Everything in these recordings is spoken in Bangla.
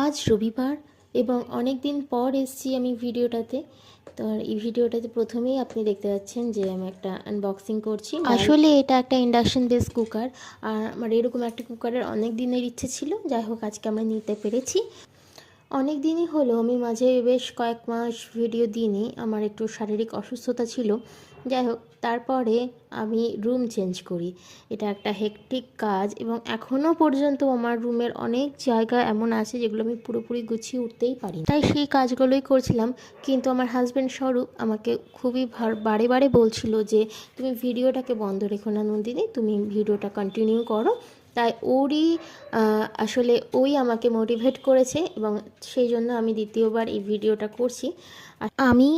আজ রবিবার এবং অনেক দিন পর এসেছি আমি ভিডিওটাতে। তো এই ভিডিওটাতে প্রথমেই আপনি দেখতে পাচ্ছেন যে আমি একটা আনবক্সিং করছি। আসলে এটা একটা ইন্ডাকশন বেস কুকার, আর আমার এরকম একটা কুকারের অনেক দিনের ইচ্ছে ছিল। যাই হোক, আজকে আমরা নিতে পেরেছি। অনেক দিনই হলো, আমি মাঝে বেশ কয়েক মাস ভিডিও দিইনি, আমার একটু শারীরিক অসুস্থতা ছিল। যাই হোক, তারপরে আমি রুম চেঞ্জ করি। এটা একটা হেক্টিক কাজ এবং এখনও পর্যন্ত আমার রুমের অনেক জায়গা এমন আছে যেগুলো আমি পুরোপুরি গুছিয়ে উঠতেই পারি, তাই সেই কাজগুলোই করছিলাম। কিন্তু আমার হাজব্যান্ড স্বরূপ আমাকে খুবই বারে বারে বলছিল যে তুমি ভিডিওটাকে বন্ধ রেখো না নন্দিনী, তুমি ভিডিওটা কন্টিনিউ করো। তাই আসলে ওই আমাকে মোটিভেট করেছে এবং সেই জন্য আমি দ্বিতীয়বার এই ভিডিওটা করছি। আর আমি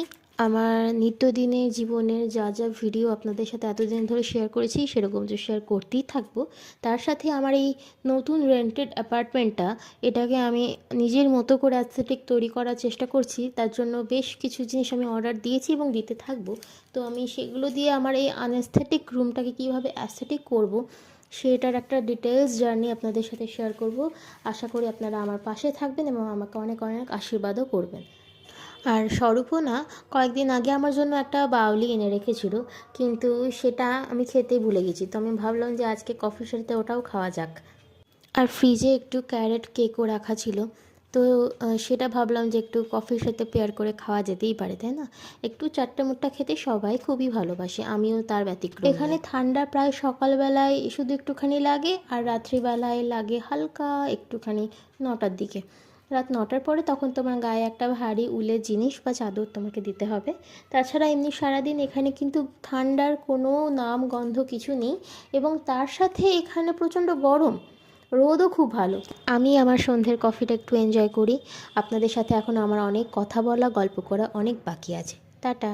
আমার নিত্যদিনের জীবনের যা যা ভিডিও আপনাদের সাথে এতদিন ধরে শেয়ার করেছি সেরকম তো শেয়ার করতেই থাকবো। তার সাথে আমার এই নতুন রেন্টেড অ্যাপার্টমেন্টটা, এটাকে আমি নিজের মতো করে অ্যাস্থেটিক তৈরি করার চেষ্টা করছি। তার জন্য বেশ কিছু জিনিস আমি অর্ডার দিয়েছি এবং দিতে থাকবো। তো আমি সেগুলো দিয়ে আমার এই আনএস্থেটিক রুমটাকে কীভাবে অ্যাস্থেটিক করব, সেটার একটা ডিটেলস জার্নি আপনাদের সাথে শেয়ার করব। আশা করি আপনারা আমার পাশে থাকবেন এবং আমাকে অনেক অনেক আশীর্বাদও করবেন। আর স্বরূপও না, কয়েকদিন আগে আমার জন্য একটা বাউলি এনে রেখেছিল, কিন্তু সেটা আমি খেতেই ভুলে গেছি। তো আমি ভাবলাম যে আজকে কফির সাথে ওটাও খাওয়া যাক। আর ফ্রিজে একটু ক্যারেট কেকও রাখা ছিল, তো সেটা ভাবলাম যে একটু কফির সাথে পেয়ার করে খাওয়া যেতেই পারে, তাই না? একটু চাট্টা মুট্টা খেতে সবাই খুবই ভালোবাসে, আমিও তার ব্যতিক্রম। এখানে ঠান্ডা প্রায় সকালবেলায় শুধু একটুখানি লাগে, আর রাত্রিবেলায় লাগে হালকা একটুখানি 9টার দিকে। রাত 9টার পরে তখন তোমার গায়ে একটা ভারী উলের জিনিস বা চাদর তোমাকে দিতে হবে। তাছাড়া এমনি সারাদিন এখানে কিন্তু ঠান্ডার কোনো নাম গন্ধ কিছু নেই, এবং তার সাথে এখানে প্রচণ্ড গরম, রোদও খুব ভালো। আমি আমার সন্ধ্যের কফিটা একটু এনজয় করি। আপনাদের সাথে এখন আমার অনেক কথা বলা, গল্প করা অনেক বাকি আছে। টাটা।